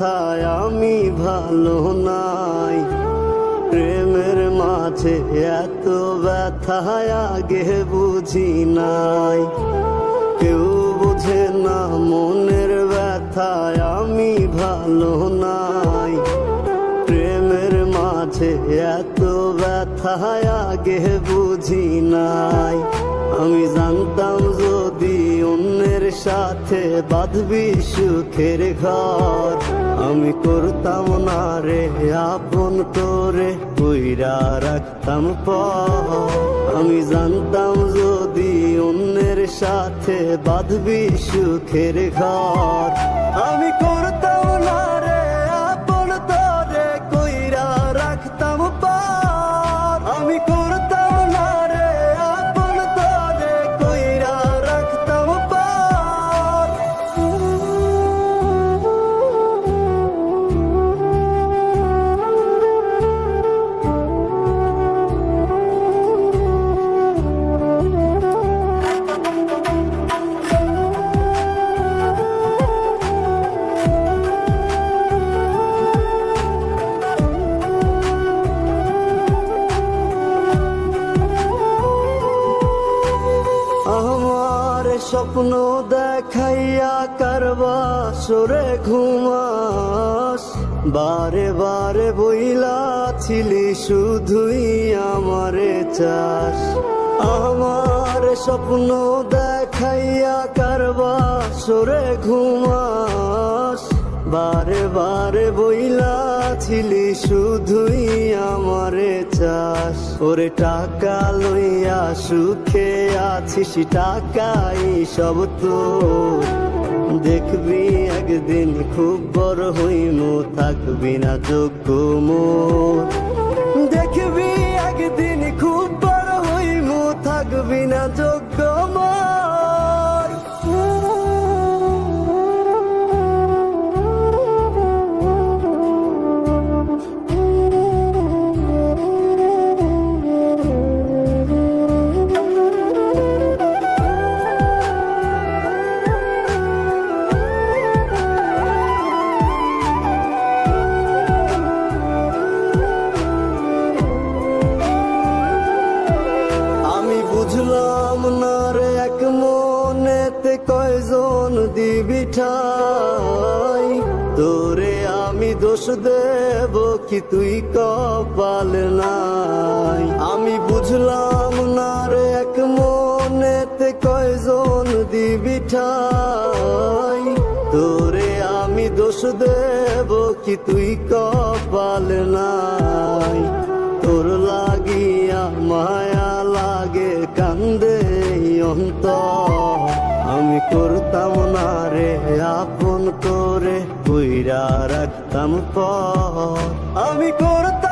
ব্যথায় আমি ভালো নাই। প্রেমের মাঝে এত ব্যথায় আগে বুঝি নাই। কেউ বুঝে না মনের ব্যথায় আমি ভালো নাই। প্রেমের মাঝে এত ব্যথায় আগে বুঝি নাই। আমি জানতাম যদি অন্যের সাথে বাঁধবি সুখের ঘর, আমি করতাম না রে আপন করে কইরা রাখতাম পর। আমি জানতাম যদি অন্যের সাথে বাঁধবি সুখের ঘর, আমি করতাম না রে আপন করে কইরা রাখতাম পর। আমি করতাম না রে আপন করে কইরা রাখতাম পর। আমার স্বপ্ন দেখাইয়া কারবা সরে ঘুমাস, বারে বারে বইলাছিলি শুধুই আমারে চাস। আমার স্বপ্ন দেখাইয়া কারবা সরে ঘুমাস, বারে বারে বইলাছিলি শুধুই আমারে চাস। ওরে টাকা লইয়া সুখে আছিস, টাকাই সব তোর। দেখবি একদিন খুব বড় হইমু, থাকবি না যোগ্য মোর। দেখবি একদিন খুব বড় হইমু, থাকবি না যোগ্য মোর। বুঝলাম না রে এক মনেতে কয়জন দিবি ঠাই, তোরে আমি দোষ দেব কি তুই কপাল নাই। আমি বুঝলাম না রে এক মনেতে কয়জন দিবি ঠাই, তোরে আমি দোষ দেব কি তুই কপাল নাই। তোর লাগিয়া মায়া লাগে কান্দে অন্তর, আমি করতাম না রে আপন করে কইরা রাখতাম পর। আমি করতাম